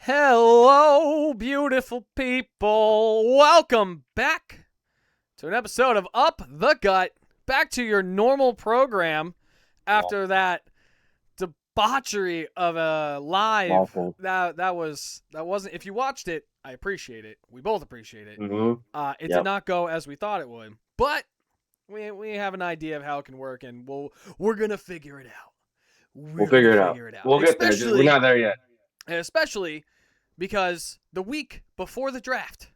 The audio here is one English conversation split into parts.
Hello, beautiful people. Welcome back to an episode of Up the Gut. Back to your normal program after that debauchery of a live. Awful. That wasn't. If you watched it, I appreciate it. We both appreciate it. Mm-hmm. It did not go as we thought it would, but we have an idea of how it can work, and we're gonna figure it out. We'll figure it out. We'll get there. We're not there yet. Especially because the week before the draft,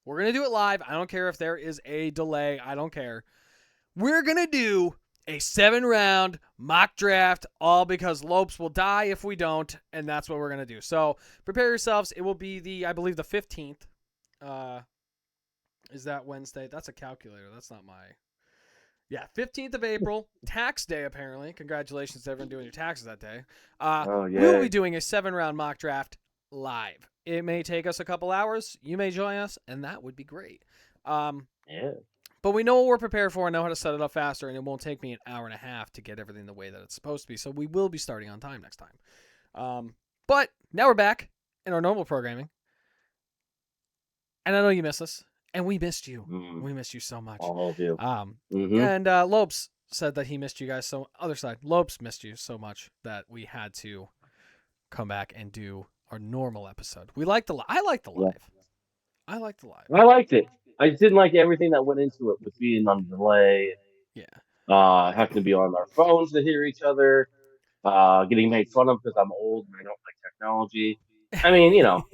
we're going to do it live. I don't care if there is a delay. I don't care. We're going to do a 7-round mock draft, all because Lopes will die if we don't, and that's what we're going to do. So prepare yourselves. It will be I believe, the 15th. Is that Wednesday? That's a calculator. That's not my... Yeah, 15th of April, tax day, apparently. Congratulations to everyone doing your taxes that day. We will be doing a 7-round mock draft live. It may take us a couple hours. You may join us, and that would be great. But we know what we're prepared for and know how to set it up faster, and it won't take me an hour and a half to get everything the way that it's supposed to be. So we will be starting on time next time. But now we're back in our normal programming. And I know you miss us. And we missed you. We missed you so much. All of you. And Lopes said that he missed you guys. So other side, Lopes missed you so much that we had to come back and do our normal episode. I like the live. I like the live. I liked it. I just didn't like everything that went into it with being on delay. Yeah. Having to be on our phones to hear each other. Getting made fun of because I'm old and I don't like technology. I mean, you know.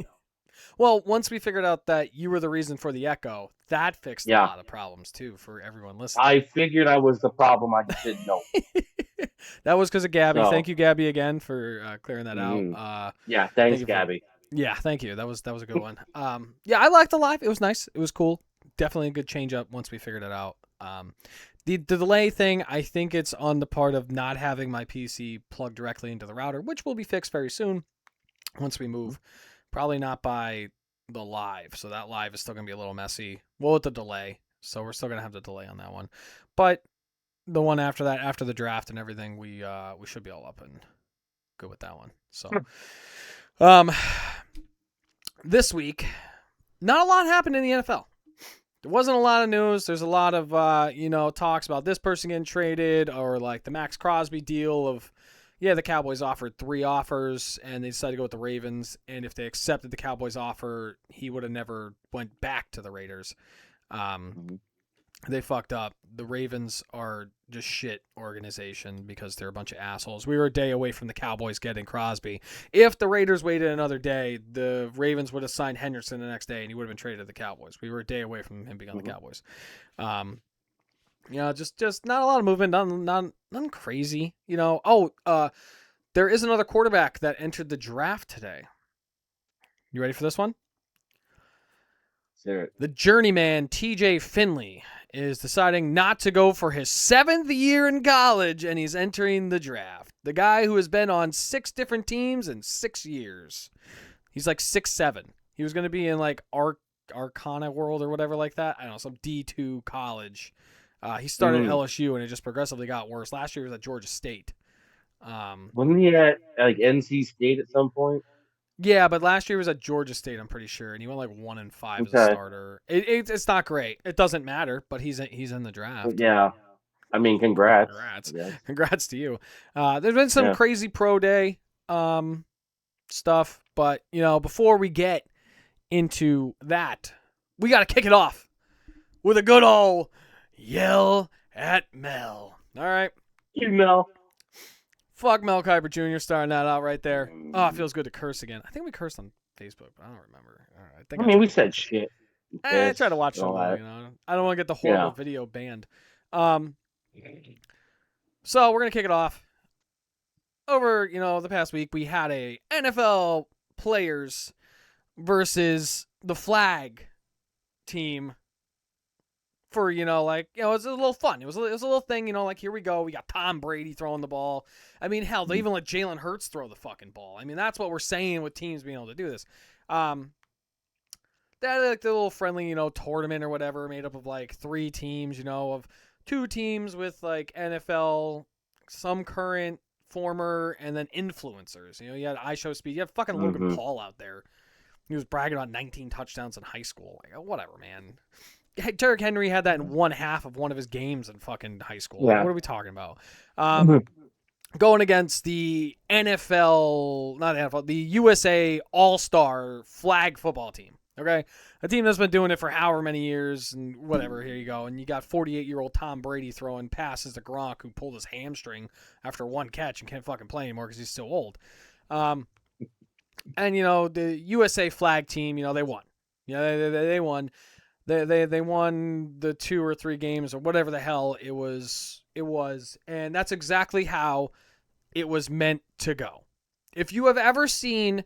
Well, once we figured out that you were the reason for the echo, that fixed a lot of problems, too, for everyone listening. I figured I was the problem. I just didn't know. That was because of Gabby. So, thank you, Gabby, again, for clearing that out. Thanks, Gabby. Thank you. That was a good one. I liked the live. It was nice. It was cool. Definitely a good change up once we figured it out. The delay thing, I think it's on the part of not having my PC plugged directly into the router, which will be fixed very soon once we move. Probably not by the live, so that live is still going to be a little messy. Well, with the delay, so we're still going to have the delay on that one. But the one after that, after the draft and everything, we should be all up and good with that one. So, this week, not a lot happened in the NFL. There wasn't a lot of news. There's a lot of talks about this person getting traded or like the Max Crosby deal of. Yeah, the Cowboys offered 3 offers, and they decided to go with the Ravens. And if they accepted the Cowboys' offer, he would have never went back to the Raiders. They fucked up. The Ravens are just shit organization because they're a bunch of assholes. We were a day away from the Cowboys getting Crosby. If the Raiders waited another day, the Ravens would have signed Henderson the next day, and he would have been traded to the Cowboys. We were a day away from him being on the Cowboys. Just not a lot of movement, nothing crazy. There is another quarterback that entered the draft today. You ready for this one? Sure. The journeyman TJ Finley is deciding not to go for his 7th year in college, and he's entering the draft. The guy who has been on 6 different teams in 6 years. He's like 6'7". He was going to be in like Arcana World or whatever like that. I don't know, some D2 college. He started at LSU, and it just progressively got worse. Last year he was at Georgia State. Wasn't he at like NC State at some point? Yeah, but last year he was at Georgia State, I'm pretty sure, and he went like 1-5 as a starter. It's not great. It doesn't matter, but he's in the draft. Yeah, I mean, congrats. Congrats to you. There's been some crazy pro day stuff, but before we get into that, we got to kick it off with a good old yell at Mel. All right. You Mel. Fuck Mel Kiper Jr. starting that out right there. Oh, it feels good to curse again. I think we cursed on Facebook, but I don't remember. All right, I mean, we said shit. I try to watch some more, I don't want to get the horrible video banned. So we're going to kick it off. Over, the past week, we had a NFL players versus the flag team for, it was a little fun. It was a little thing, here we go. We got Tom Brady throwing the ball. I mean, hell, they even let Jalen Hurts throw the fucking ball. I mean, that's what we're saying with teams being able to do this. They had like the little friendly, tournament or whatever made up of like 3 teams, of 2 teams with like NFL, some current former, and then influencers. You know, you had iShowSpeed. You had fucking Logan Mm-hmm. Paul out there. He was bragging about 19 touchdowns in high school. Like, whatever, man. Derrick Henry had that in one half of one of his games in fucking high school. Like, Yeah. what are we talking about? Going against the NFL, not NFL, the USA All-Star flag football team. Okay, a team that's been doing it for however many years and whatever. Here you go, and you got 48-year-old Tom Brady throwing passes to Gronk, who pulled his hamstring after one catch and can't fucking play anymore because he's so old. And you know the USA flag team, you know they won. You know they won. They won the 2 or 3 games or whatever the hell it was, and that's exactly how it was meant to go. If you have ever seen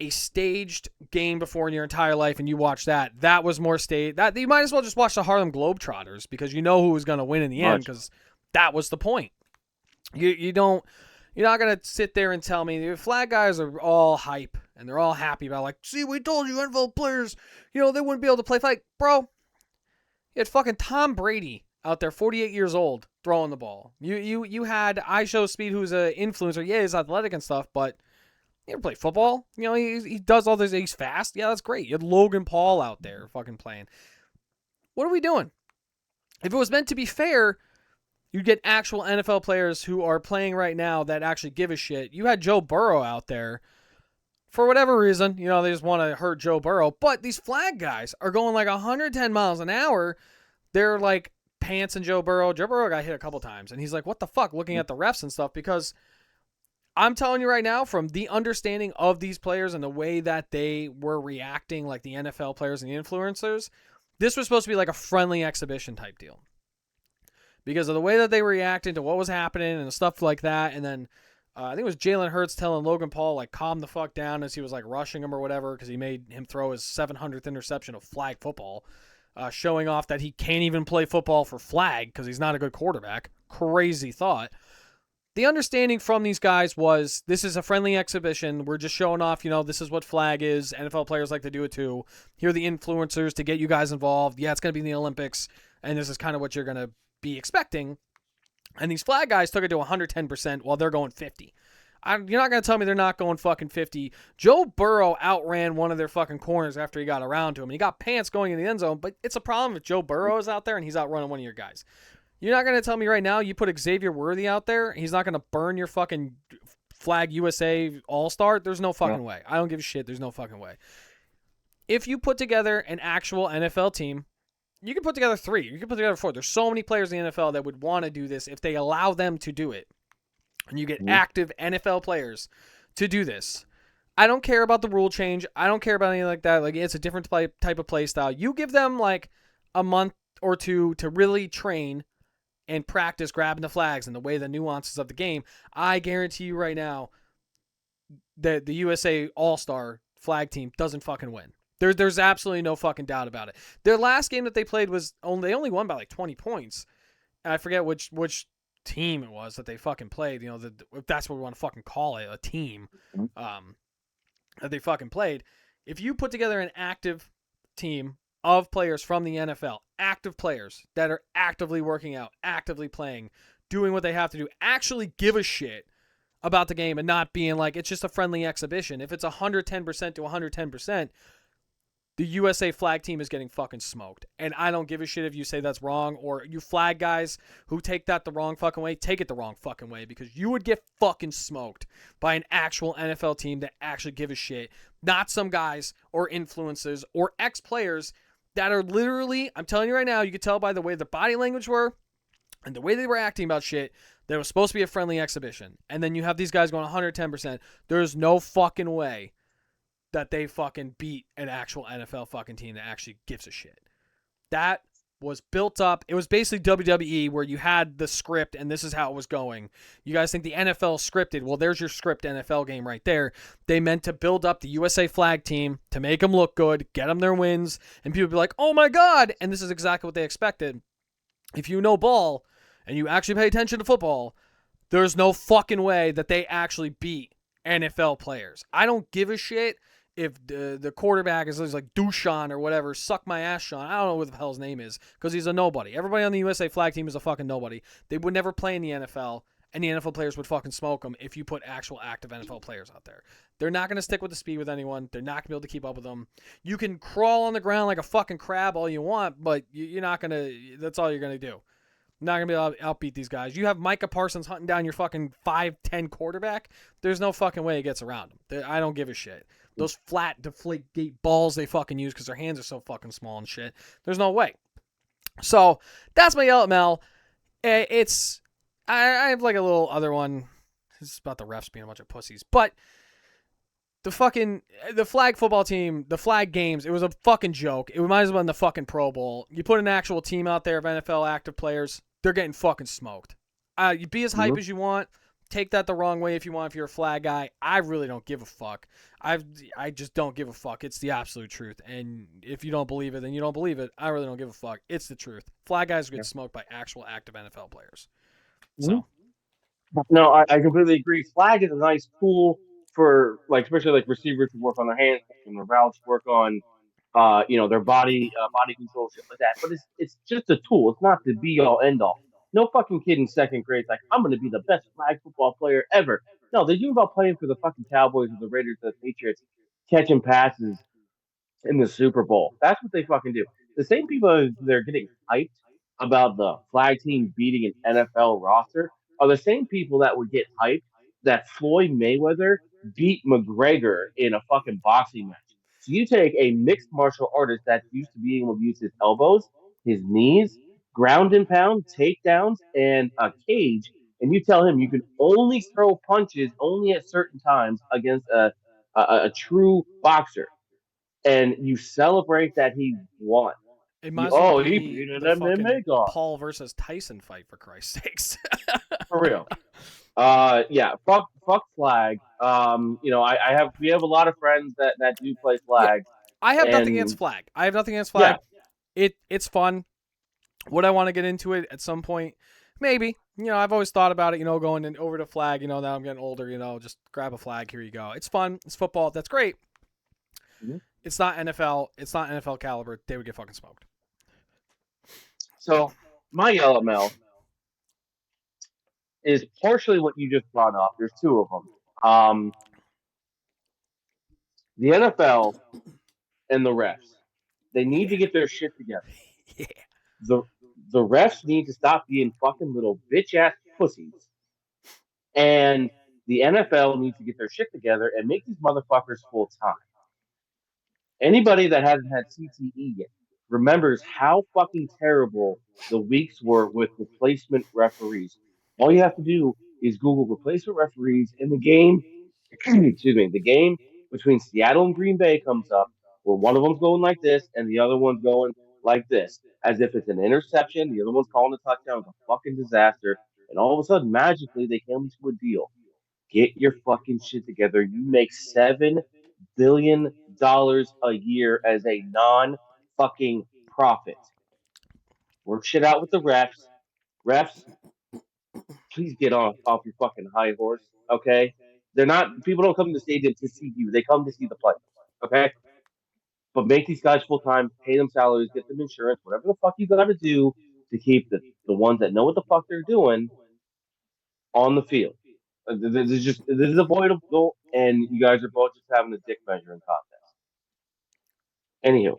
a staged game before in your entire life and you watch that was more staged. That you might as well just watch the Harlem Globetrotters because you know who was going to win in the end because that was the point. You're not going to sit there and tell me the flag guys are all hype and they're all happy about like, see, we told you NFL players, you know, they wouldn't be able to play flag. Bro, you had fucking Tom Brady out there, 48 years old, throwing the ball. You had iShowSpeed, who's an influencer. Yeah, he's athletic and stuff, but he never played football. You know, he does all this. He's fast. Yeah, that's great. You had Logan Paul out there fucking playing. What are we doing? If it was meant to be fair, you'd get actual NFL players who are playing right now that actually give a shit. You had Joe Burrow out there. For whatever reason, you know, they just want to hurt Joe Burrow. But these flag guys are going like 110 miles an hour. They're like pantsing Joe Burrow. Joe Burrow got hit a couple times. And he's like, what the fuck? Looking at the refs and stuff. Because I'm telling you right now, from the understanding of these players and the way that they were reacting, like the NFL players and the influencers, this was supposed to be like a friendly exhibition type deal. Because of the way that they were reacting to what was happening and stuff like that. And then I think it was Jalen Hurts telling Logan Paul, like, calm the fuck down as he was, like, rushing him or whatever because he made him throw his 700th interception of flag football, showing off that he can't even play football for flag because he's not a good quarterback. Crazy thought. The understanding from these guys was this is a friendly exhibition. We're just showing off, you know, this is what flag is. NFL players like to do it too. Here are the influencers to get you guys involved. Yeah, it's going to be in the Olympics, and this is kind of what you're going to be expecting. And these flag guys took it to 110% while they're going 50. You're not going to tell me they're not going fucking 50. Joe Burrow outran one of their fucking corners after he got around to him. And he got pants going in the end zone, but it's a problem if Joe Burrow is out there and he's outrunning one of your guys. You're not going to tell me right now you put Xavier Worthy out there, he's not going to burn your fucking flag USA All-Star? There's no fucking way. I don't give a shit. There's no fucking way. If you put together an actual NFL team, you can put together 3. You can put together 4. There's so many players in the NFL that would want to do this if they allow them to do it. And you get active NFL players to do this. I don't care about the rule change. I don't care about anything like that. Like, it's a different type of play style. You give them like a month or 2 to really train and practice grabbing the flags and the way the nuances of the game. I guarantee you right now that the USA All-Star flag team doesn't fucking win. There's absolutely no fucking doubt about it. Their last game that they played was they only won by like 20 points. And I forget which team it was that they fucking played. You know, if that's what we want to fucking call it, a team that they fucking played. If you put together an active team of players from the NFL, active players that are actively working out, actively playing, doing what they have to do, actually give a shit about the game and not being like it's just a friendly exhibition. If it's 110% to 110%, the USA flag team is getting fucking smoked. And I don't give a shit if you say that's wrong, or you flag guys who take that the wrong fucking way, take it the wrong fucking way, because you would get fucking smoked by an actual NFL team that actually give a shit. Not some guys or influencers or ex-players that are literally, I'm telling you right now, you could tell by the way the body language were and the way they were acting about shit, that it was supposed to be a friendly exhibition. And then you have these guys going 110%. There's no fucking way that they fucking beat an actual NFL fucking team that actually gives a shit. That was built up. It was basically WWE where you had the script and this is how it was going. You guys think the NFL scripted? Well, there's your script NFL game right there. They meant to build up the USA flag team to make them look good, get them their wins, and people be like, oh my God. And this is exactly what they expected. If you know ball and you actually pay attention to football, there's no fucking way that they actually beat NFL players. I don't give a shit if the quarterback is like Dushan or whatever, suck my ass Sean. I don't know what the hell his name is because he's a nobody. Everybody on the USA flag team is a fucking nobody. They would never play in the NFL. And the NFL players would fucking smoke them if you put actual active NFL players out there. They're not going to stick with the speed with anyone. They're not going to be able to keep up with them. You can crawl on the ground like a fucking crab all you want, but you're not going to. That's all you're going to do. Not going to be able to outbeat these guys. You have Micah Parsons hunting down your fucking 5'10" quarterback. There's no fucking way he gets around him. I don't give a shit. Those flat deflate gate balls they fucking use because their hands are so fucking small and shit. There's no way. So that's my yell at Mel. It's I have like a little other one. It's about the refs being a bunch of pussies. But the flag football team, the flag games, it was a fucking joke. It might as well been the fucking Pro Bowl. You put an actual team out there of NFL active players, they're getting fucking smoked. You be as hype as you want. Take that the wrong way if you want. If you're a flag guy, I really don't give a fuck. I just don't give a fuck. It's the absolute truth. And if you don't believe it, then you don't believe it. I really don't give a fuck. It's the truth. Flag guys get smoked by actual active NFL players. So No, I completely agree. Flag is a nice tool for like especially like receivers to work on their hands and their routes, work on their body control, shit like that. But it's just a tool. It's not the be all end all. No fucking kid in second grade is like, I'm gonna be the best flag football player ever. No, they dream about playing for the fucking Cowboys or the Raiders or the Patriots, catching passes in the Super Bowl. That's what they fucking do. The same people that are getting hyped about the flag team beating an NFL roster are the same people that would get hyped that Floyd Mayweather beat McGregor in a fucking boxing match. So you take a mixed martial artist that's used to being able to use his elbows, his knees, ground and pound, takedowns, and a cage, and you tell him you can only throw punches only at certain times against a true boxer and you celebrate that he won. it might as well He be beat an the fucking MMA guy Paul versus Tyson fight, for Christ's sakes. for real. Yeah, fuck flag. I have we have a lot of friends that do play Yeah, flag, I have nothing against and flag. I have nothing against yeah, flag. It's fun. Would I want to get into it at some point? Maybe. I've always thought about it. Going over to flag. Now I'm getting older. Just grab a flag. Here you go. It's fun. It's football. That's great. mm-hmm. It's not NFL. It's not NFL caliber. They would get fucking smoked. So my yellow mail is partially what you just brought up. There's two of them. The NFL and the refs. They need Yeah. to get their shit together. Yeah. The the refs need to stop being fucking little bitch ass pussies. And the NFL needs to get their shit together and make these motherfuckers full time. Anybody that hasn't had CTE yet remembers how fucking terrible the weeks were with replacement referees. All you have to do is Google replacement referees in the game. Excuse me, the game between Seattle and Green Bay comes up where one of them's going like this and the other one's going like this, as if it's an interception. The other one's calling a touchdown. It's a fucking disaster. And all of a sudden, magically, they come to a deal. Get your fucking shit together. You make $7 billion a year as a non fucking profit. Work shit out with the refs. Refs, please get off your fucking high horse. Okay, they're not. People don't come to the stadium to see you. They come to see the play. Okay, but make these guys full time. Pay them salaries. Get them insurance. Whatever the fuck you got to do to keep the ones that know what the fuck they're doing on the field. This is avoidable, and you guys are both just having a dick measuring contest. Anywho,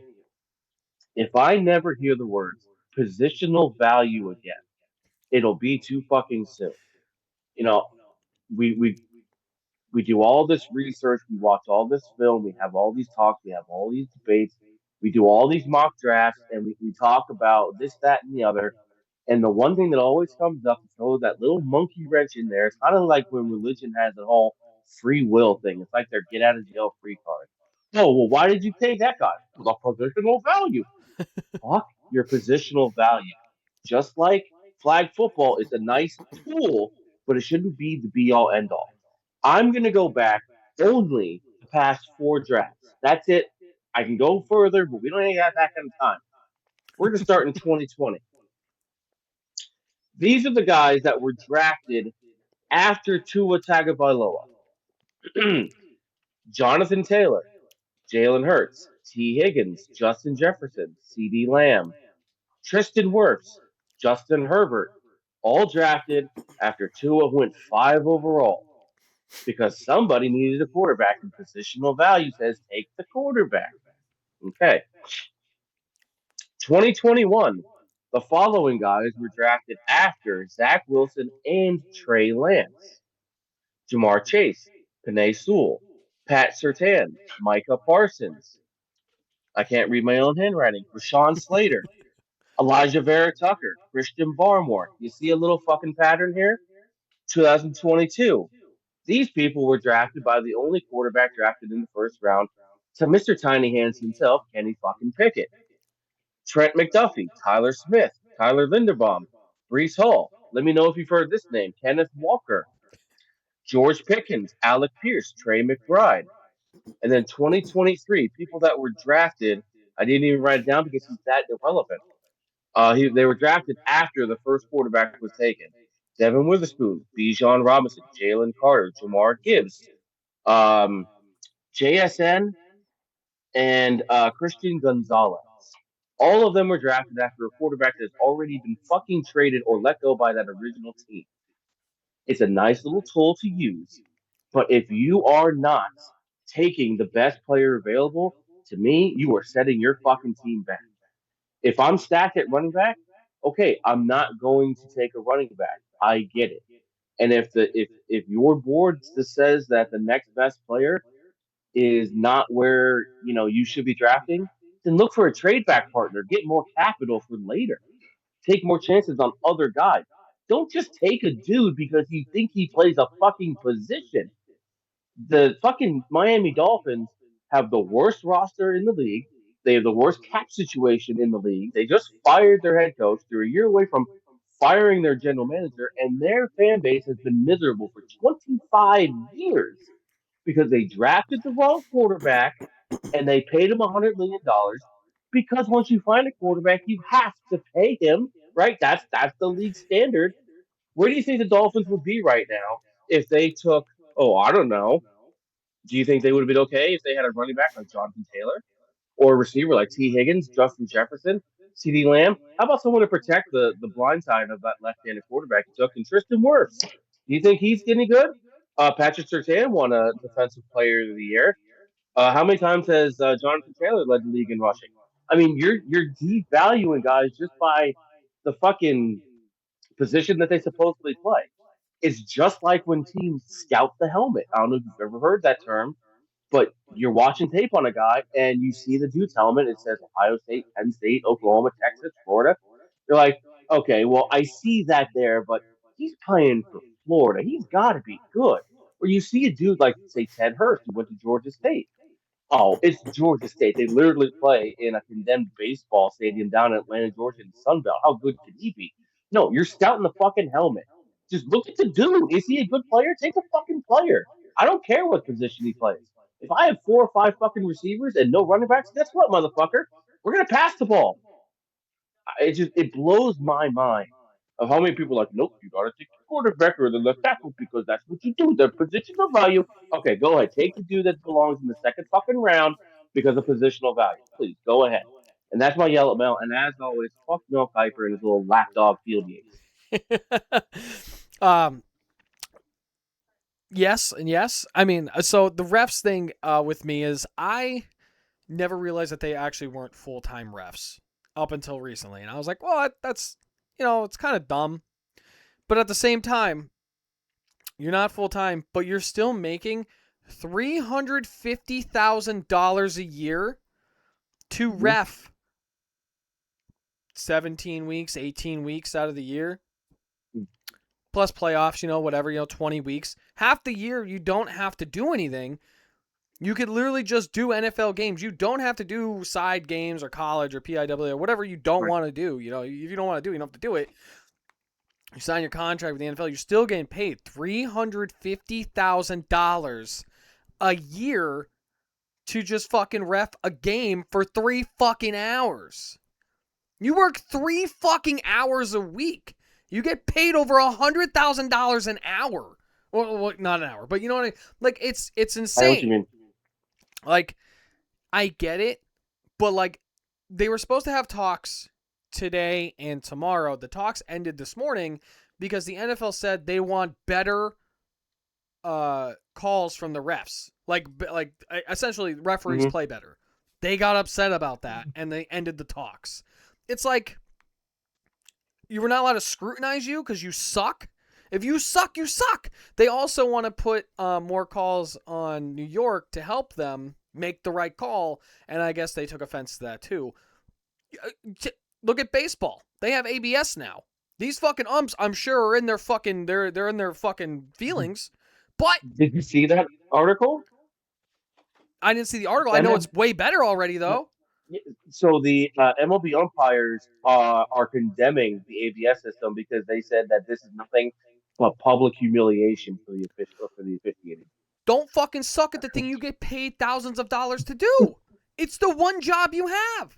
if I never hear the words positional value again, it'll be too fucking soon. You know, we we we do all this research, we watch all this film, we have all these talks, we have all these debates, we do all these mock drafts, and we talk about this, that, and the other. And the one thing that always comes up is throw that little monkey wrench in there. It's kind of like when religion has the whole free will thing. It's like their get out of jail free card. Oh, well, why did you take that guy? The positional value. Fuck your positional value. Just like flag football is a nice tool, but it shouldn't be the be all end all. I'm going to go back only the past 4 drafts. That's it. I can go further, but we don't even have that kind of time. We're going to start in 2020. These are the guys that were drafted after Tua Tagovailoa. Jonathan Taylor, Jalen Hurts, T. Higgins, Justin Jefferson, C.D. Lamb, Tristan Wirfs, Justin Herbert, all drafted after Tua went 5 overall because somebody needed a quarterback and positional value says take the quarterback. Okay. 2021, the following guys were drafted after Zach Wilson and Trey Lance: Jamar Chase, Penei Sewell, Pat Surtain, Micah Parsons. I can't read my own handwriting. Rashawn Slater, Elijah Vera Tucker, Christian Barmore. You see a little fucking pattern here? 2022. These people were drafted by the only quarterback drafted in the first round to Mr. Tiny Hands himself, Kenny fucking Pickett. Trent McDuffie, Tyler Smith, Tyler Linderbaum, Brees Hall. Let me know if you've heard this name. Kenneth Walker, George Pickens, Alec Pierce, Trey McBride. And then 2023, people that were drafted, I didn't even write it down because he's that irrelevant. They were drafted after the first quarterback was taken. Devin Witherspoon, Bijan Robinson, Jalen Carter, Jamar Gibbs, um, JSN, and Christian Gonzalez. All of them were drafted after a quarterback that's already been fucking traded or let go by that original team. It's a nice little tool to use, but if you are not taking the best player available, to me, you are setting your fucking team back. If I'm stacked at running back, okay, I'm not going to take a running back. I get it. And if your board says that the next best player is not where you should be drafting, then look for a trade back partner. Get more capital for later. Take more chances on other guys. Don't just take a dude because you think he plays a fucking position. The fucking Miami Dolphins have the worst roster in the league. They have the worst cap situation in the league. They just fired their head coach. They're a year away from firing their general manager, and their fan base has been miserable for 25 years because they drafted the wrong quarterback and they paid him $100 million. Because once you find a quarterback, you have to pay him, right? That's the league standard. Where do you think the Dolphins would be right now if they took? Oh, I don't know. Do you think they would have been okay if they had a running back like Jonathan Taylor or a receiver like T. Higgins, Justin Jefferson, C.D. Lamb? How about someone to protect the blind side of that left-handed quarterback he took, and Tristan Wirfs? Do you think he's any good? Patrick Surtain won a Defensive Player of the Year. How many times has Jonathan Taylor led the league in rushing? I mean, you're devaluing guys just by the fucking position that they supposedly play. It's just like when teams scout the helmet. I don't know if you've ever heard that term, but you're watching tape on a guy and you see the dude's helmet. It says Ohio State, Penn State, Oklahoma, Texas, Florida. You're like, okay, well, I see that there, but he's playing for Florida. He's got to be good. Or you see a dude like, say, Ted Hurst, who went to Georgia State. Oh, it's Georgia State. They literally play in a condemned baseball stadium down in Atlanta, Georgia, in the Sun Belt. How good could he be? No, you're scouting the fucking helmet. Just look at the dude. Is he a good player? Take the fucking player. I don't care what position he plays. If I have 4 or 5 fucking receivers and no running backs, guess what, motherfucker? We're gonna pass the ball. It blows my mind of how many people are like, nope, you gotta take the quarterback or the left tackle because that's what you do. The positional value. Okay, go ahead. Take the dude that belongs in the second fucking round because of positional value. Please go ahead. And that's my yellow mail. And as always, fuck Mel Kiper and his little lapdog field games. um, yes and yes. I mean, so the refs thing with me is I never realized that they actually weren't full-time refs up until recently. And I was like, well, that's, it's kind of dumb. But at the same time, you're not full-time, but you're still making $350,000 a year to ref 17 weeks, 18 weeks out of the year. Plus playoffs, whatever, 20 weeks. Half the year, you don't have to do anything. You could literally just do NFL games. You don't have to do side games or college or PIW or whatever you don't want to do. If you don't want to do it, you don't have to do it. You sign your contract with the NFL, you're still getting paid $350,000 a year to just fucking ref a game for 3 fucking hours. You work 3 fucking hours a week. You get paid over $100,000 an hour. Well, not an hour, but you know what I mean? Like, it's insane. I know what you mean. Like, I get it, but like, they were supposed to have talks today and tomorrow. The talks ended this morning because the NFL said they want better calls from the refs. Like essentially referees Mm-hmm. play better. They got upset about that and they ended the talks. It's like you were not allowed to scrutinize you because you suck. If you suck, you suck. They also want to put more calls on New York to help them make the right call, and I guess they took offense to that too. Look at baseball. They have ABS now. These fucking umps, I'm sure, are in their fucking they're in their fucking feelings. But Did you see that article? I didn't see the article. I know ML, it's way better already though. so the MLB umpires are condemning the ABS system because they said that this is nothing but public humiliation for the official for the officiating. Don't fucking suck at the thing you get paid thousands of dollars to do. It's the one job you have.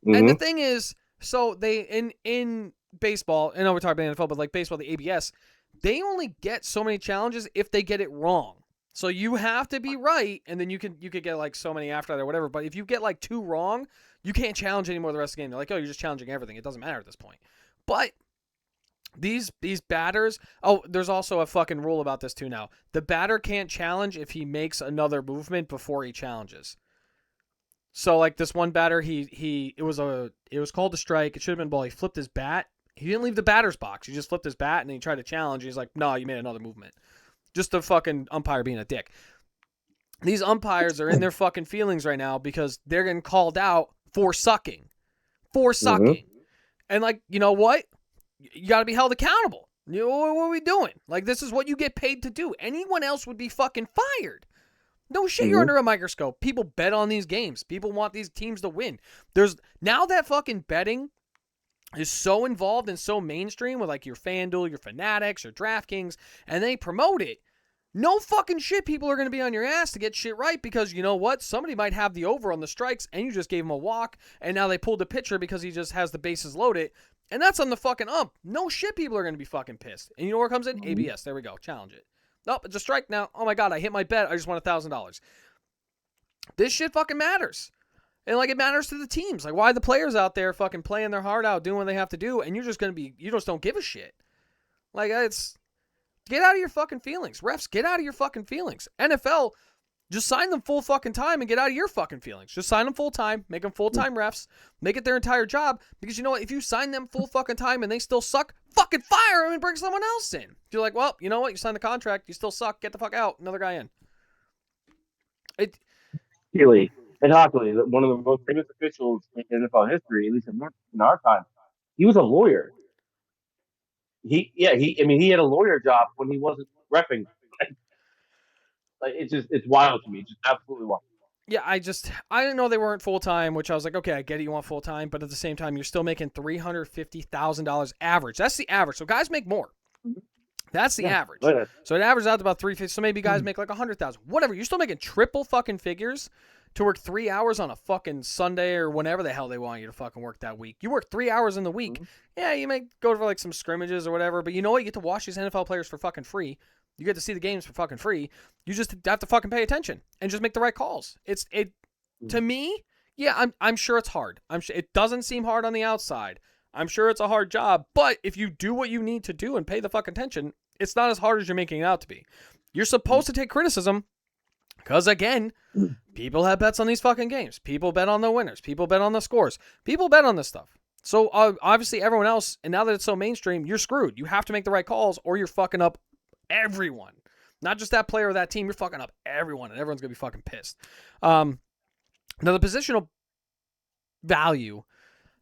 And the Mm-hmm. thing is, so they in baseball, I know we're talking about NFL, but like baseball, the ABS, they only get so many challenges if they get it wrong. So you have to be right, and then you could get like so many after that or whatever. But if you get like two wrong, you can't challenge anymore the rest of the game. They're like, oh, you're just challenging everything. It doesn't matter at this point. But these batters, oh, there's also a fucking rule about this too now. The batter can't challenge if he makes another movement before he challenges. So like this one batter, it was called a strike. It should have been ball. He flipped his bat. He didn't leave the batter's box. He just flipped his bat and then he tried to challenge. He's like, no, you made another movement. Just the fucking umpire being a dick. These umpires are in their fucking feelings right now because they're getting called out for sucking. For Mm-hmm. sucking. And like, you know what? You got to be held accountable. You know, what are we doing? Like, this is what you get paid to do. Anyone else would be fucking fired. No shit, you're Mm-hmm. under a microscope. People bet on these games. People want these teams to win. There's now that fucking betting is so involved and so mainstream with like your FanDuel, your Fanatics, your DraftKings, and they promote it. No fucking shit, people are going to be on your ass to get shit right because you know what? Somebody might have the over on the strikes and you just gave him a walk and now they pulled the pitcher because he just has the bases loaded and that's on the fucking ump. No shit, people are going to be fucking pissed. And you know where it comes in? ABS. There we go. Challenge it. Nope, it's a strike now. Oh my God, I hit my bet. I just won $1,000. This shit fucking matters. And like it matters to the teams. Like why are the players out there fucking playing their heart out, doing what they have to do, and you're just gonna be you just don't give a shit. Like it's get out of your fucking feelings. Refs, get out of your fucking feelings. NFL, just sign them full fucking time and get out of your fucking feelings. Just sign them full time, make them full time refs, make it their entire job. Because you know what? If you sign them full fucking time and they still suck, fucking fire them and bring someone else in. You're like, well, you know what? You signed the contract, you still suck. Get the fuck out. Another guy in. It. Keely and Hockley, one of the most famous officials in NFL history, at least in our time, he was a lawyer. He had a lawyer job when he wasn't repping. Like it's wild to me, just absolutely wild. Yeah, I didn't know they weren't full time, which I was like, okay, I get it, you want full time, but at the same time, you're still making $350,000 average. That's the average. So guys make more. That's the average. But, So it averages out to about 350. So maybe guys make like 100,000. Whatever. You're still making triple fucking figures to work 3 hours on a fucking Sunday or whenever the hell they want you to fucking work that week. You work 3 hours in the week. Yeah, you may go for like some scrimmages or whatever, but you know what? You get to watch these NFL players for fucking free. You get to see the games for fucking free. You just have to fucking pay attention and just make the right calls. To me, yeah, I'm sure it's hard. I'm sure it doesn't seem hard on the outside. I'm sure it's a hard job, but if you do what you need to do and pay the fucking attention, it's not as hard as you're making it out to be. You're supposed to take criticism because, again, people have bets on these fucking games. People bet on the winners. People bet on the scores. People bet on this stuff. So, obviously, everyone else, and now that it's so mainstream, you're screwed. You have to make the right calls or you're fucking up everyone. Not just that player or that team. You're fucking up everyone, and everyone's going to be fucking pissed. Now, the positional value,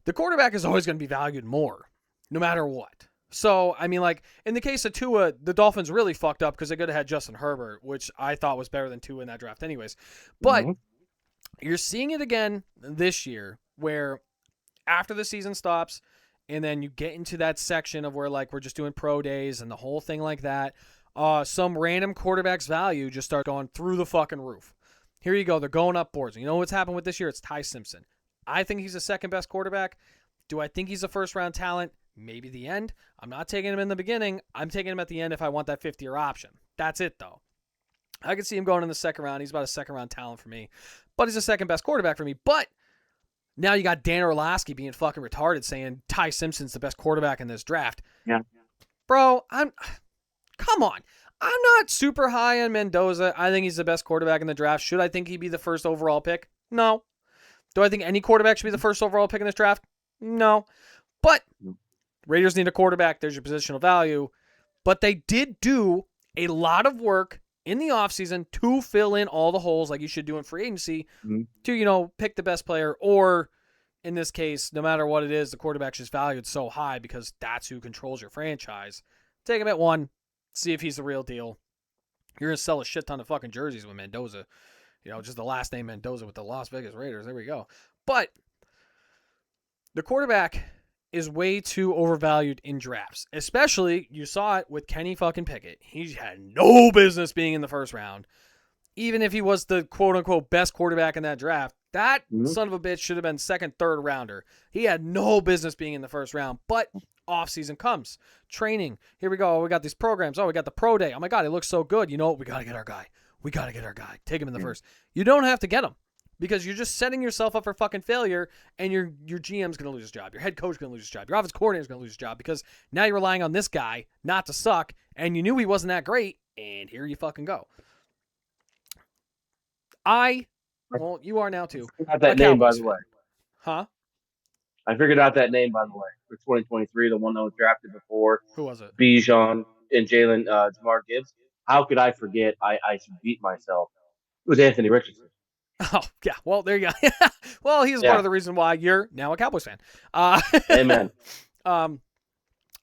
the quarterback is always going to be valued more, no matter what. So, I mean, like, in the case of Tua, the Dolphins really fucked up because they could have had Justin Herbert, which I thought was better than Tua in that draft anyways. But you're seeing it again this year where after the season stops and then you get into that section of where, like, we're just doing pro days and the whole thing like that, some random quarterback's value just starts going through the fucking roof. Here you go. They're going up boards. You know what's happened with this year? It's Ty Simpson. I think he's the second best quarterback. Do I think he's a first-round talent? Maybe the end. I'm not taking him in the beginning. I'm taking him at the end if I want that 50-year option. That's it, though. I could see him going in the second round. He's about a second-round talent for me. But he's the second-best quarterback for me. But now you got Dan Orlovsky being fucking retarded saying Ty Simpson's the best quarterback in this draft. Yeah. bro, come on. I'm not super high on Mendoza. I think he's the best quarterback in the draft. Should I think he'd be the first overall pick? No. Do I think any quarterback should be the first overall pick in this draft? No. But Raiders need a quarterback. There's your positional value. But they did do a lot of work in the offseason to fill in all the holes like you should do in free agency to, pick the best player, or in this case, no matter what it is, the quarterback's just valued so high because that's who controls your franchise. Take him at 1, see if he's the real deal. You're going to sell a shit ton of fucking jerseys with Mendoza. Just the last name Mendoza with the Las Vegas Raiders. There we go. But the quarterback is way too overvalued in drafts. Especially, you saw it with Kenny fucking Pickett. He had no business being in the first round. Even if he was the quote-unquote best quarterback in that draft, that son of a bitch should have been second, third rounder. He had no business being in the first round. But offseason comes. Training. Here we go. We got these programs. Oh, we got the pro day. Oh, my God, he looks so good. You know what? We got to get our guy. Take him in the first. You don't have to get him because you're just setting yourself up for fucking failure, and your GM's going to lose his job. Your head coach is going to lose his job. Your offensive coordinator is going to lose his job because now you're relying on this guy not to suck, and you knew he wasn't that great, and here you fucking go. Well, you are now too. I figured out that name, by the way. Huh? I figured out that name, by the way, for 2023, the one that was drafted before. Who was it? Bijan and Jalen Jamar Gibbs. How could I forget? I should beat myself. It was Anthony Richardson. Oh, yeah. Well, there you go. Well, he's part of the reason why you're now a Cowboys fan. Amen.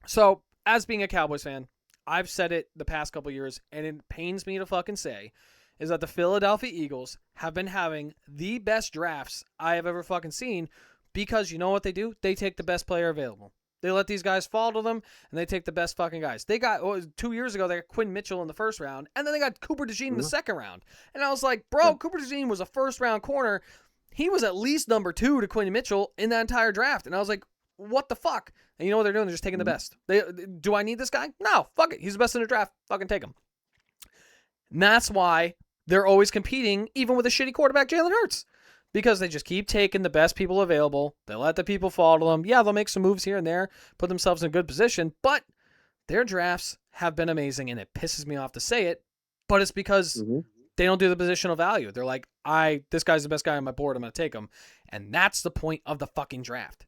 So, as being a Cowboys fan, I've said it the past couple years, and it pains me to fucking say, is that the Philadelphia Eagles have been having the best drafts I have ever fucking seen because you know what they do? They take the best player available. They let these guys fall to them, and they take the best fucking guys. They got, 2 years ago, they got Quinn Mitchell in the first round, and then they got Cooper DeJean in the second round. And I was like, bro, Cooper DeJean was a first-round corner. He was at least number 2 to Quinn Mitchell in that entire draft. And I was like, what the fuck? And you know what they're doing? They're just taking the best. Do I need this guy? No, fuck it. He's the best in the draft. Fucking take him. And that's why they're always competing, even with a shitty quarterback, Jalen Hurts. Because they just keep taking the best people available. They let the people fall to them. Yeah, they'll make some moves here and there, put themselves in a good position, but their drafts have been amazing, and it pisses me off to say it, but it's because they don't do the positional value. They're like, this guy's the best guy on my board, I'm going to take him. And that's the point of the fucking draft.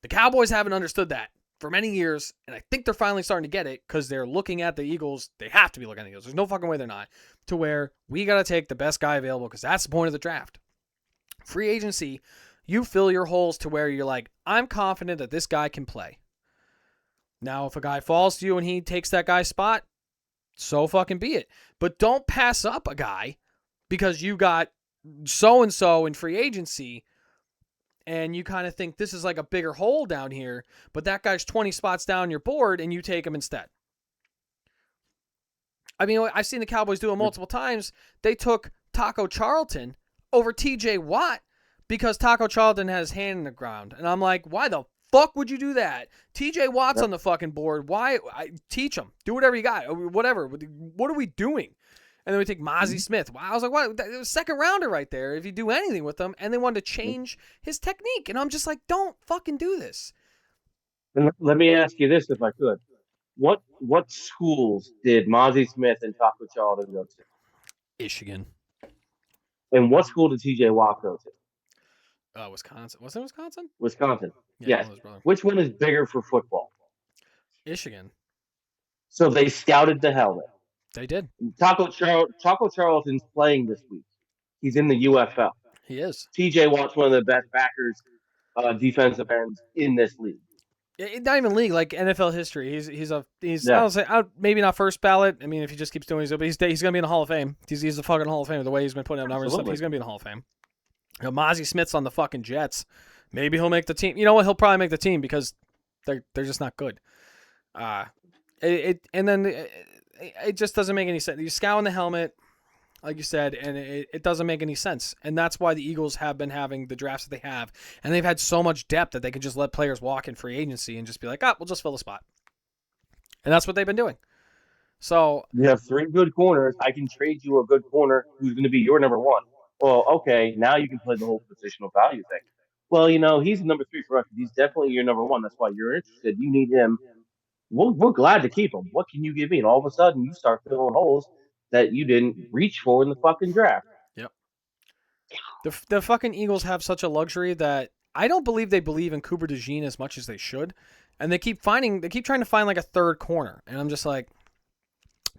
The Cowboys haven't understood that for many years, and I think they're finally starting to get it because they're looking at the Eagles. They have to be looking at the Eagles. There's no fucking way they're not. To where we got to take the best guy available because that's the point of the draft. Free agency, you fill your holes to where you're like, I'm confident that this guy can play. Now, if a guy falls to you and he takes that guy's spot, so fucking be it. But don't pass up a guy because you got so-and-so in free agency and you kind of think this is like a bigger hole down here, but that guy's 20 spots down your board and you take him instead. I mean, I've seen the Cowboys do it multiple times. They took Taco Charlton over TJ Watt because Taco Charlton has his hand in the ground. And I'm like, why the fuck would you do that? TJ Watt's on the fucking board. Why? Teach him. Do whatever you got. Whatever. What are we doing? And then we take Mozzie Smith. Wow, I was like, what? That was a second rounder right there if you do anything with him. And they wanted to change his technique. And I'm just like, don't fucking do this. And let me ask you this if I could. What schools did Mozzie Smith and Taco Charlton go to? Michigan. And what school did TJ Watt go to? Wisconsin. Was it Wisconsin? Wisconsin. Yeah, yes. Which one is bigger for football? Michigan. So they scouted the helmet. They did. Taco Charlton's playing this week. He's in the UFL. He is. TJ Watt's one of the best backers, defensive ends in this league. Not even league, like NFL history. He's I don't say maybe not first ballot. I mean, if he just keeps doing his, but he's gonna be in the Hall of Fame. He's the fucking Hall of Fame. The way he's been putting up numbers and stuff, he's gonna be in the Hall of Fame. Mozzie Smith's on the fucking Jets. Maybe he'll make the team. You know what? He'll probably make the team because they're just not good. It just doesn't make any sense. You scout in the helmet, like you said, and it doesn't make any sense. And that's why the Eagles have been having the drafts that they have. And they've had so much depth that they can just let players walk in free agency and just be like, we'll just fill the spot. And that's what they've been doing. So you have 3 good corners. I can trade you a good corner who's going to be your number 1. Well, okay, now you can play the whole positional value thing. Well, he's number 3 for us. He's definitely your number 1. That's why you're interested. You need him. we're glad to keep him. What can you give me? And all of a sudden, you start filling holes that you didn't reach for in the fucking draft. Yep. The fucking Eagles have such a luxury that I don't believe they believe in Cooper DeJean as much as they should, and they keep trying to find like a third corner, and I'm just like,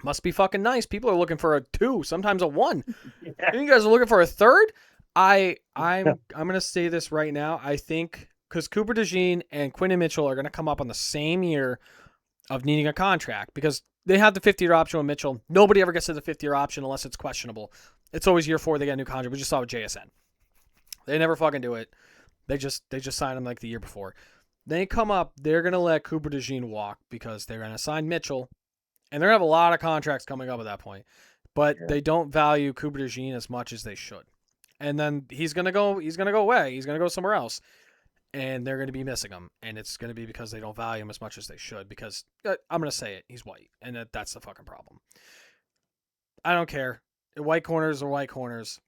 must be fucking nice. People are looking for a 2, sometimes a 1. You guys are looking for a third? I'm gonna say this right now. I think because Cooper DeJean and Quinn Mitchell are gonna come up on the same year of needing a contract because they have the 50-year option with Mitchell. Nobody ever gets to the 50-year option unless it's questionable. It's always year 4 they get a new contract. We just saw with JSN. They never fucking do it. They just sign him like the year before. They come up, they're gonna let Cooper DeJean walk because they're gonna sign Mitchell, and they're gonna have a lot of contracts coming up at that point. But they don't value Cooper DeJean as much as they should. And then he's gonna go away. He's gonna go somewhere else. And they're going to be missing him, and it's going to be because they don't value him as much as they should. Because I'm going to say it, he's white, and that's the fucking problem. I don't care. White corners are white corners.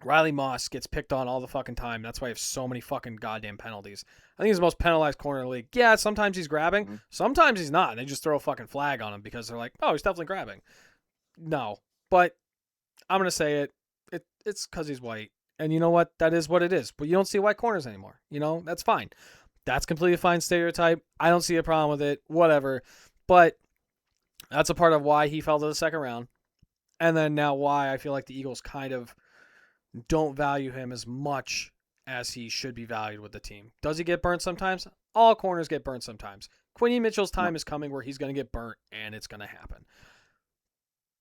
Riley Moss gets picked on all the fucking time. That's why I have so many fucking goddamn penalties. I think he's the most penalized corner in the league. Yeah, sometimes he's grabbing, sometimes he's not. And they just throw a fucking flag on him because they're like, oh, he's definitely grabbing. No, but I'm going to say it. It's because he's white. And you know what? That is what it is. But you don't see white corners anymore. You know, that's fine. That's completely fine stereotype. I don't see a problem with it. Whatever. But that's a part of why he fell to the second round. And then now why I feel like the Eagles kind of don't value him as much as he should be valued with the team. Does he get burnt sometimes? All corners get burnt sometimes. Quinny Mitchell's time is coming where he's going to get burnt, and it's going to happen.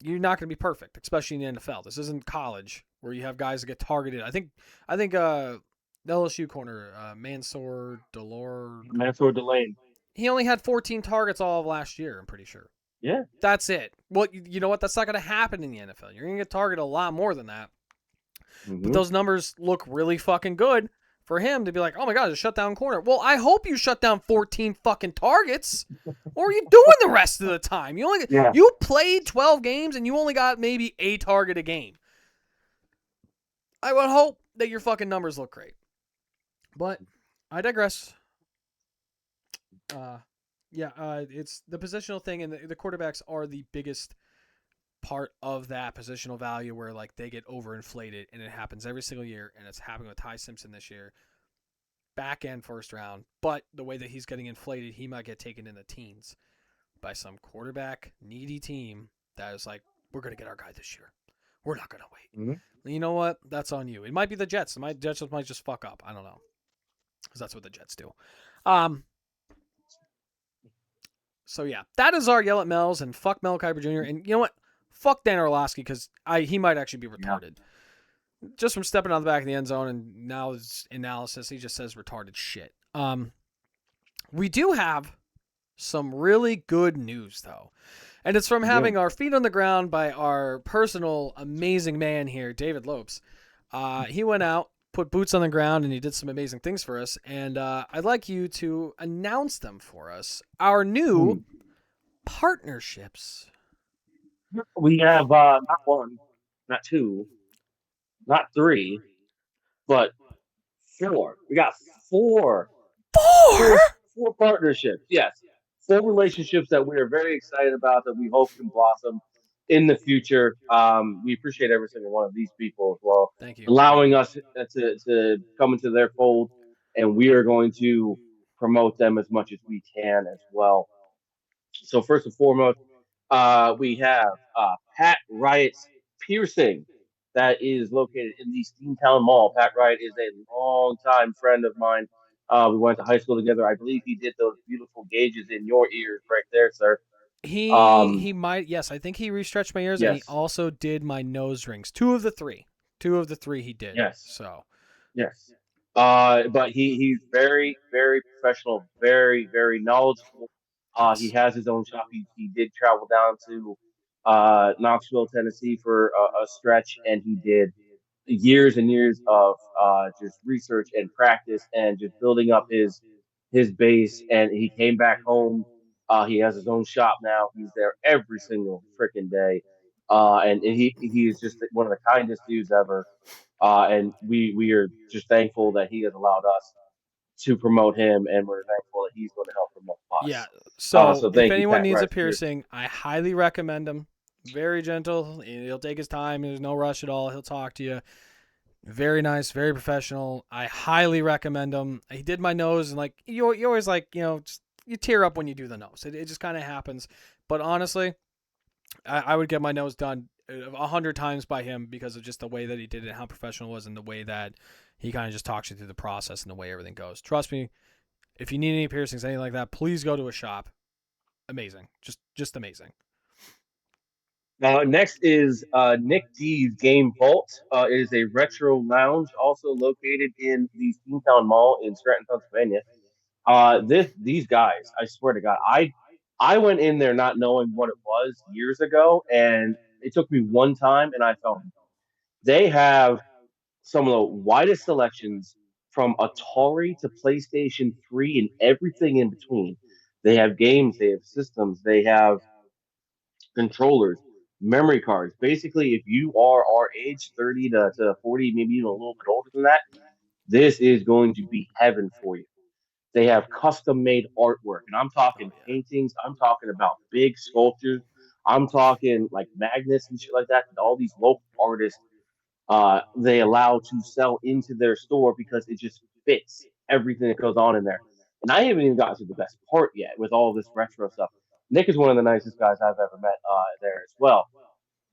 You're not going to be perfect, especially in the NFL. This isn't college where you have guys that get targeted. I think the LSU corner, Mansour Delane. He only had 14 targets all of last year, I'm pretty sure. Yeah. That's it. Well, you know what? That's not going to happen in the NFL. You're going to get targeted a lot more than that. Mm-hmm. But those numbers look really fucking good for him to be like, oh my God, it's a shutdown corner. Well, I hope you shut down 14 fucking targets. What are you doing the rest of the time? You played 12 games and you only got maybe a target a game. I would hope that your fucking numbers look great. But I digress. It's the positional thing, and the quarterbacks are the biggest part of that positional value where like they get overinflated, and it happens every single year, and it's happening with Ty Simpson this year. Back end first round, but the way that he's getting inflated, he might get taken in the teens by some quarterback needy team that is like, we're going to get our guy this year. We're not going to wait. Mm-hmm. You know what? That's on you. It might be the Jets. Jets might just fuck up. I don't know. Because that's what the Jets do. So, yeah. That is our Yell at Mel's, and fuck Mel Kiper Jr. And you know what? Fuck Dan Orlovsky, because he might actually be retarded. Yeah. Just from stepping on the back of the end zone, and now his analysis, he just says retarded shit. We do have some really good news, though. And it's from having our feet on the ground by our personal amazing man here, David Lopes. He went out, put boots on the ground, and he did some amazing things for us. And I'd like you to announce them for us. Our new partnerships. We have not one, not two, not three, but 4. We got 4. Four partnerships. Yes. 4 relationships that we are very excited about that we hope can blossom in the future. We appreciate every single one of these people as well. Thank you. Allowing us to come into their fold, and we are going to promote them as much as we can as well. So first and foremost, we have Pat Riot's Piercing that is located in the Steamtown Mall. Pat Riot is a longtime friend of mine. We went to high school together. I believe he did those beautiful gauges in your ears right there, sir. He might, yes. I think he restretched my ears, yes. And he also did my nose rings. 2 of the 3 he did. Yes. So. Yes. But he's very, very professional, very, very knowledgeable. He has his own shop. He did travel down to Knoxville, Tennessee for a stretch, and he did years and years of just research and practice and just building up his base. And he came back home. He has his own shop now. He's there every single freaking day, and he is just one of the kindest dudes ever. And we are just thankful that he has allowed us to promote him, and we're thankful that he's going to help promote Yeah. us. So So if thank you, anyone Pat needs a Rice. Cheers. piercing, I highly recommend him. Very gentle. He'll take his time. There's no rush at all. He'll talk to you. Very nice, very professional. I highly recommend him. He did my nose, and like you always like just, you tear up when you do the nose. It just kind of happens. But honestly, I would get my nose done 100 times by him because of just the way that he did it, how professional it was, and the way that he kind of just talks you through the process and the way everything goes. Trust me, if you need any piercings, anything like that, please go to a shop. Amazing, just amazing. Next is Nick D's Game Vault. It is a retro lounge, also located in the Steamtown Mall in Scranton, Pennsylvania. These guys, I swear to God, I went in there not knowing what it was years ago, and it took me one time, and I fell. They have some of the widest selections from Atari to PlayStation 3 and everything in between. They have games, they have systems, they have controllers, memory cards. Basically, if you are our age, 30 to 40, maybe even a little bit older than that, this is going to be heaven for you. They have custom made artwork, and I'm Oh talking yeah. paintings, I'm talking about big sculptures, I'm talking like magnets and shit like that. All these local artists they allow to sell into their store because it just fits everything that goes on in there. And I haven't even gotten to the best part yet with all this retro stuff. Nick is one of the nicest guys I've ever met there as well.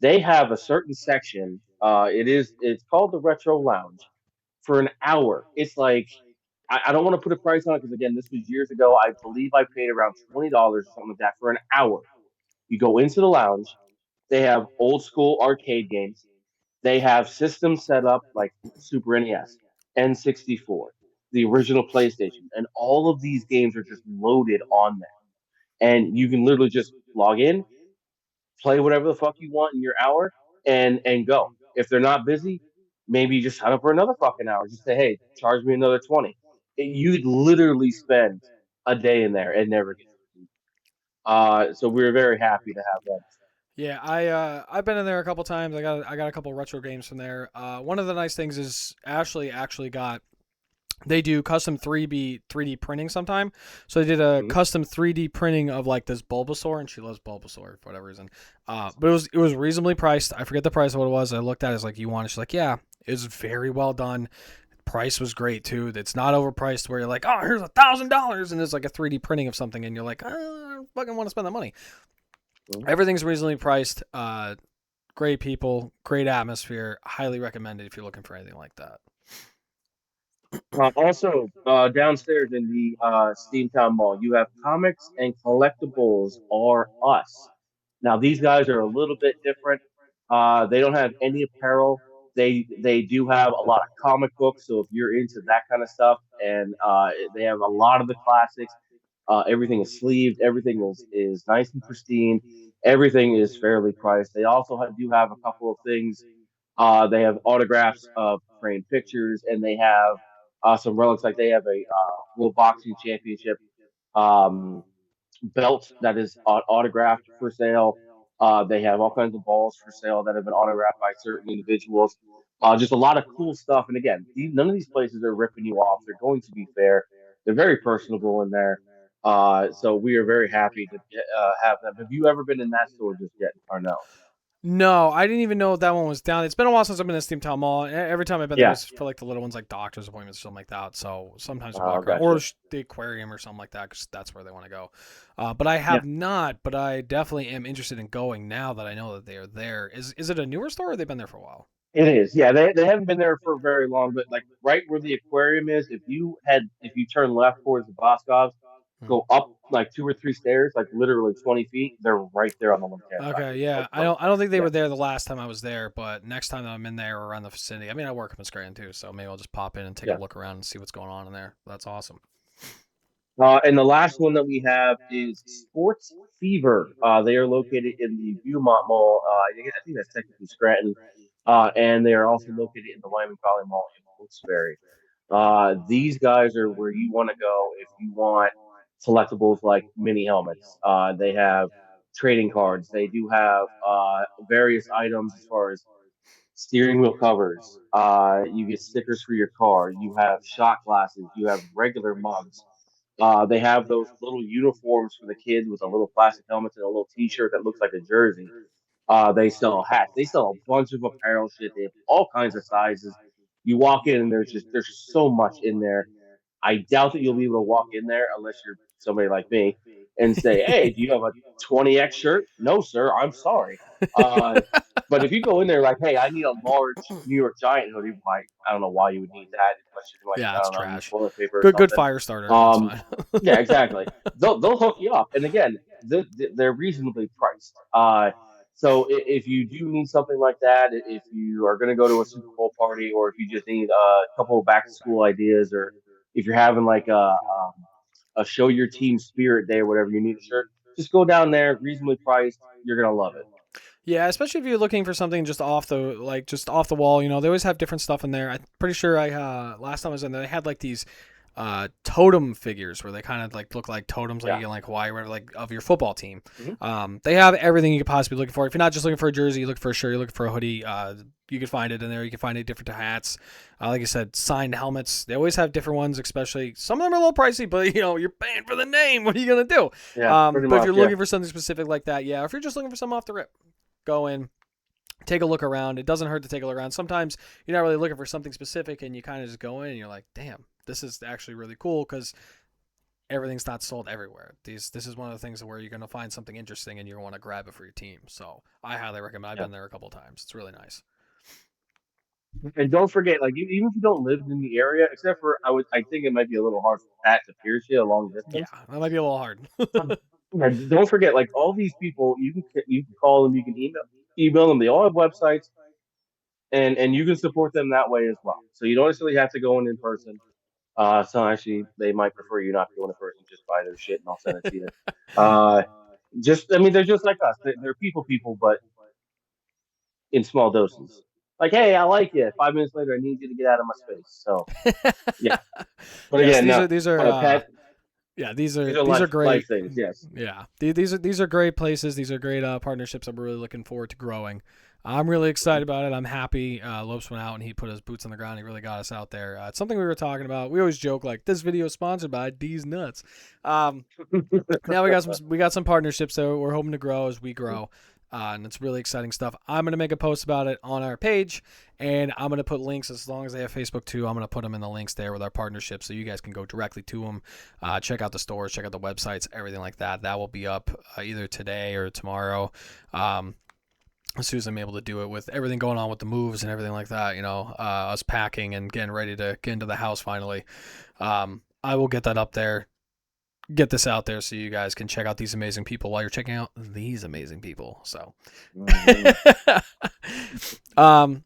They have a certain section. It's called the Retro Lounge for an hour. It's like I don't want to put a price on it because again, this was years ago. I believe I paid around $20 or something like that for an hour. You go into the lounge. They have old school arcade games. They have systems set up like Super NES, N64, the original PlayStation, and all of these games are just loaded on there. And you can literally just log in, play whatever the fuck you want in your hour, and go. If they're not busy, maybe you just sign up for another fucking hour. Just say, hey, charge me another 20. You'd literally spend a day in there and never get. So we were very happy to have them. Yeah, I've been in there a couple times. I got a couple retro games from there. One of the nice things is Ashley actually got, they do custom 3D printing sometime. So they did a Mhm. custom 3D printing of like this Bulbasaur, and she loves Bulbasaur for whatever reason. But it was reasonably priced. I forget the price of what it was. I looked at it, it's like, you want it? She's like, yeah, it was very well done. Price was great too. It's not overpriced where you're like, oh, here's $1,000 and it's like a 3D printing of something, and you're like, I don't fucking want to spend that money. Mhm. Everything's reasonably priced. Great people, great atmosphere. Highly recommended if you're looking for anything like that. Also, downstairs in the Steamtown Mall, you have Comics and Collectibles R Us. Now, these guys are a little bit different. They don't have any apparel. They do have a lot of comic books. So if you're into that kind of stuff, and they have a lot of the classics. Everything is sleeved. Everything is nice and pristine. Everything is fairly priced. They also do have a couple of things. They have autographs of framed pictures, and they have some relics. Like they have a World Boxing Championship um, belt that is autographed for sale. They have all kinds of balls for sale that have been autographed by certain individuals. Just a lot of cool stuff. And again, none of these places are ripping you off. They're going to be fair. They're very personable in there. So we are very happy to have them. Have you ever been in that store just yet, or no? No, I didn't even know that one was down. It's been a while since I've been in Steamtown Mall. Every time I've been there, Yeah. it's for like the little ones, like doctor's appointments or something like that. So sometimes we Oh, walk around, or gotcha. the aquarium or something like that, because that's where they want to go. But I Yeah. have not. But I definitely am interested in going now that I know that they are there. Is it a newer store, or they've been there for a while? It is, yeah. They haven't been there for very long, but like right where the aquarium is, if you turn left towards the Boscovs, Hmm. go up like 2 or 3 stairs, like literally 20 feet, they're right there on the left hand side. Okay, yeah. Like right I don't think they there. were there the last time I was there, but next time that I'm in there or around the vicinity, I mean, I work up in Scranton too, so maybe I'll just pop in and take a Yeah. look around and see what's going on in there. That's awesome. And the last one that we have is Sports Fever. They are located in the Viewmont Mall. I think that's technically Scranton. And they are also located in the Lyman Valley Mall in Wilkes-Barre. These guys are where you want to go if you want selectables like mini helmets. They have trading cards. They do have various items as far as steering wheel covers. You get stickers for your car. You have shot glasses. You have regular mugs. They have those little uniforms for the kids with a little plastic helmet and a little T-shirt that looks like a jersey. They sell hats. They sell a bunch of apparel shit. They have all kinds of sizes. You walk in and there's so much in there. I doubt that you'll be able to walk in there unless you're somebody like me and say, "Hey, do you have a 20X shirt?" No, sir. I'm sorry. Uh, but if you go in there like, "Hey, I need a large New York Giant hoodie," why I don't know why you would need that unless you're like Yeah, I it's don't know use trash. toilet paper or Good something. fire starter. That's Um, fine. yeah, exactly. They'll hook you up, and again, they're reasonably priced. So if you do need something like that, if you are going to go to a Super Bowl party, or if you just need a couple of back to school ideas, or if you're having like a show your team spirit day or whatever, you need a shirt, just go down there, reasonably priced. You're gonna love it. Yeah, especially if you're looking for something just off the just off the wall. You know, they always have different stuff in there. I'm pretty sure I last time I was in there, they had like these totem figures where they kind of like look like totems like Yeah. you get in like Hawaii, where like of your football team. Hmm. They have everything you could possibly be looking for. If you're not just looking for a jersey, you look for a shirt, you're looking for a hoodie. You can find it in there. You can find it different hats. Like I said, signed helmets. They always have different ones. Especially some of them are a little pricey, but you know you're paying for the name. What are you gonna do? Yeah, pretty But if much. you're Yeah. looking for something specific like that, yeah. If you're just looking for something off the rip, go in, take a look around. It doesn't hurt to take a look around. Sometimes you're not really looking for something specific, and you kind of just go in and you're like, damn, this is actually really cool because everything's not sold everywhere. This is one of the things where you're going to find something interesting and you want to grab it for your team. So I highly recommend. I've Yeah. been there a couple of times. It's really nice. And don't forget, like even if you don't live in the area, except for I think it might be a little hard for Pat to pierce you a long Yeah, distance. that might be a little hard. Yeah, don't forget, like all these people, you can call them, you can email them. They all have websites, and you can support them that way as well. So you don't necessarily have to go in person. So actually, they might prefer you not to go in person. Just buy their shit, and I'll send it to you. Uh, just I mean, they're just like us. They're people, but in small doses. Like, hey, I like you. 5 minutes later, I need you to get out of my space. So yeah, but Yes, again, no, Pat, yeah, these are these are life great. things. Yes. Yeah, these are great places. These are great partnerships. I'm really looking forward to growing. I'm really excited about it. I'm happy. Lopes went out and he put his boots on the ground. He really got us out there. It's something we were talking about. We always joke like this video is sponsored by D's Nuts. Um, Now we got some partnerships that we're hoping to grow as we grow. And it's really exciting stuff. I'm going to make a post about it on our page, and I'm going to put links as long as they have Facebook too. I'm going to put them in the links there with our partnerships so you guys can go directly to them, check out the stores, check out the websites, everything like that. That will be up either today or tomorrow. As soon as I'm able to do it with everything going on with the moves and everything like that, you know, us packing and getting ready to get into the house finally. I will get that up there, get this out there so you guys can check out these amazing people while you're checking out these amazing people. So, um,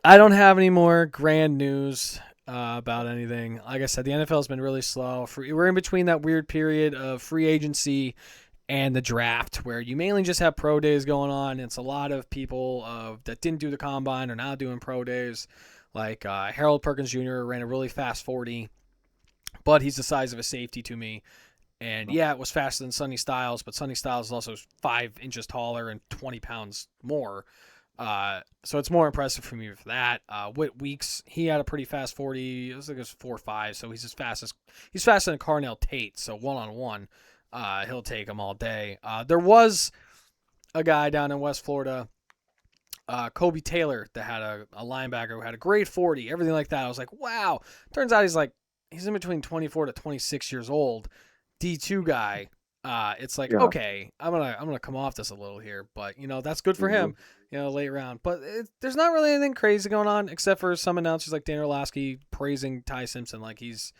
I don't have any more grand news about anything. Like I said, the NFL has been really slow. We're in between that weird period of free agency and the draft where you mainly just have pro days going on. It's a lot of people that didn't do the combine are now doing pro days. Like Harold Perkins Jr. ran a really fast 40, but he's the size of a safety to me. And yeah, it was faster than Sonny Styles, but Sonny Styles is also 5 inches taller and 20 pounds more. So it's more impressive for me for that. Whit Weeks, he had a pretty fast 40. It was like it was 4.5, so he's he's faster than Carnell Tate. So 1-on-1, he'll take him all day. There was a guy down in West Florida, Kobe Taylor, that had a linebacker who had a great 40, everything like that. I was like, wow. Turns out he's in between 24 to 26 years old. D2 guy. It's like, Yeah. okay, I'm gonna come off this a little here, but you know that's good for Mm-hmm. him, you know, late round. But there's not really anything crazy going on except for some announcers like Dan Orlovsky praising Ty Simpson like he's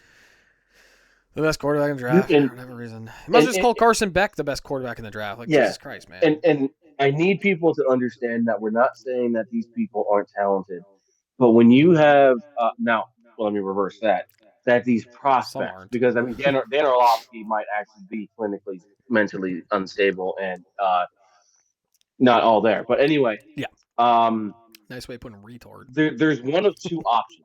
the best quarterback in the draft for And, whatever reason. He must just and call Carson Beck the best quarterback in the draft. Like yeah, Jesus Christ, man. and I need people to understand that we're not saying that these people aren't talented, but when you have now, well, let me reverse that. That these Some prospects, aren't. because I mean, Dan Orlovsky might actually be clinically mentally unstable and not all there. But anyway, Yeah, um, nice way of putting retard. there's one of two options.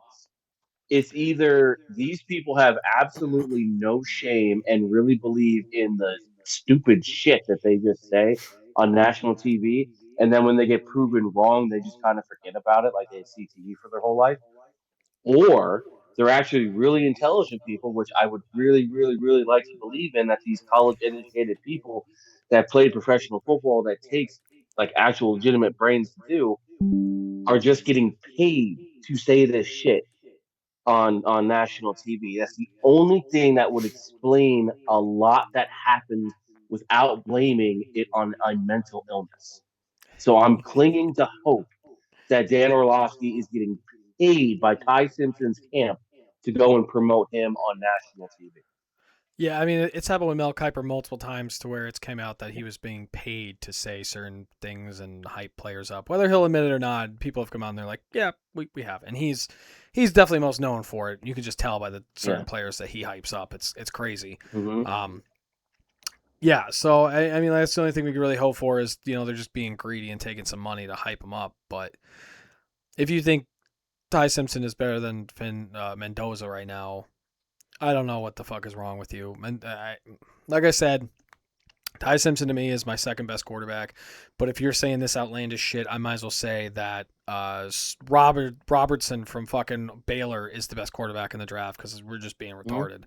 It's either these people have absolutely no shame and really believe in the stupid shit that they just say on national TV, and then when they get proven wrong, they just kind of forget about it, like they see TV for their whole life. Or they're actually really intelligent people, which I would really, really, really like to believe in, that these college educated people that played professional football that takes like actual legitimate brains to do are just getting paid to say this shit on national TV. That's the only thing that would explain a lot that happens without blaming it on a mental illness. So I'm clinging to hope that Dan Orlovsky is getting paid by Ty Simpson's camp to go and promote him on national TV. Yeah, I mean, it's happened with Mel Kiper multiple times to where it's came out that he was being paid to say certain things and hype players up. Whether he'll admit it or not, people have come out and they're like, yeah, we have. And he's definitely most known for it. You can just tell by the certain Yeah. players that he hypes up. It's crazy. Mm-hmm. Yeah, so I mean, that's the only thing we can really hope for is, they're just being greedy and taking some money to hype him up. But if you think Ty Simpson is better than Finn Mendoza right now, I don't know what the fuck is wrong with you. And like I said, Ty Simpson to me is my second best quarterback. But if you're saying this outlandish shit, I might as well say that Robertson from fucking Baylor is the best quarterback in the draft because we're just being retarded.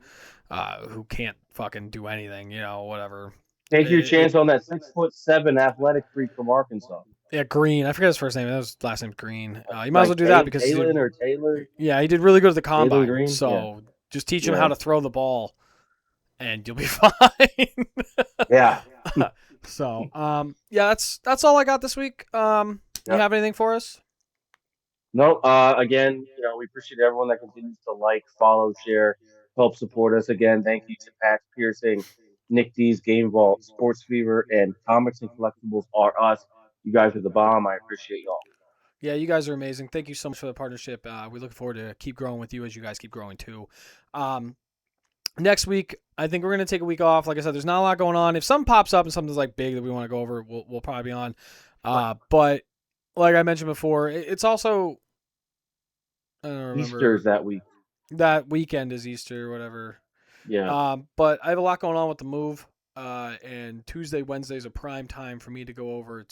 Who can't fucking do anything, whatever. Take your chance on that 6'7" athletic freak from Arkansas. Yeah, Green. I forget his first name. That was last name Green. You might as well Like do that because Talon or Taylor. yeah, he did really good at the Taylor combine. Green. Yeah. So just teach him Yeah. how to throw the ball, and you'll be fine. Yeah. So, yeah, that's all I got this week. You have anything for us? No, again, we appreciate everyone that continues to like, follow, share, help support us. Again, thank you to Pat Piercing, Nick D's, Game Vault, Sports Fever, and Comics and Collectibles Are Us. You guys are the bomb. I appreciate y'all. Yeah, you guys are amazing. Thank you so much for the partnership. We look forward to keep growing with you as you guys keep growing too. Next week, I think we're gonna take a week off. Like I said, there's not a lot going on. If something pops up and something's like big that we want to go over, we'll probably be on. But like I mentioned before, it's also I don't remember. Easter's that week. That weekend is Easter or whatever. Yeah. But I have a lot going on with the move. And Tuesday, Wednesday is a prime time for me to go over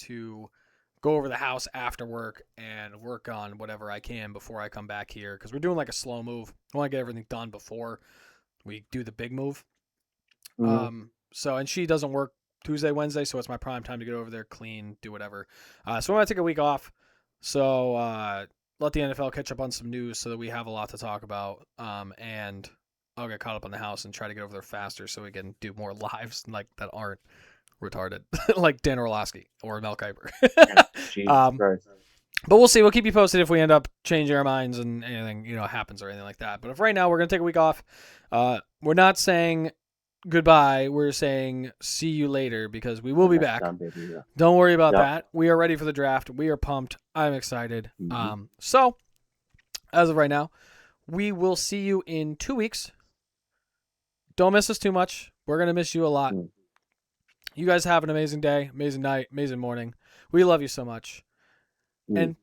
the house after work and work on whatever I can before I come back here because we're doing like a slow move. I want to get everything done before we do the big move. Mm-hmm. So and she doesn't work Tuesday, Wednesday, so it's my prime time to get over there, clean, do whatever. So I'm gonna take a week off. So let the NFL catch up on some news so that we have a lot to talk about. And I'll get caught up on the house and try to get over there faster so we can do more lives like that aren't retarded, like Dan Orlovsky or Mel Kiper. But we'll see. We'll keep you posted if we end up changing our minds and anything happens or anything like that. But if right now we're gonna take a week off, we're not saying goodbye. We're saying see you later because we will be back. Don't worry about that. We are ready for the draft. We are pumped. I'm excited. Mm-hmm. So as of right now, we will see you in 2 weeks. Don't miss us too much. We're gonna miss you a lot. You guys have an amazing day, amazing night, amazing morning. We love you so much. And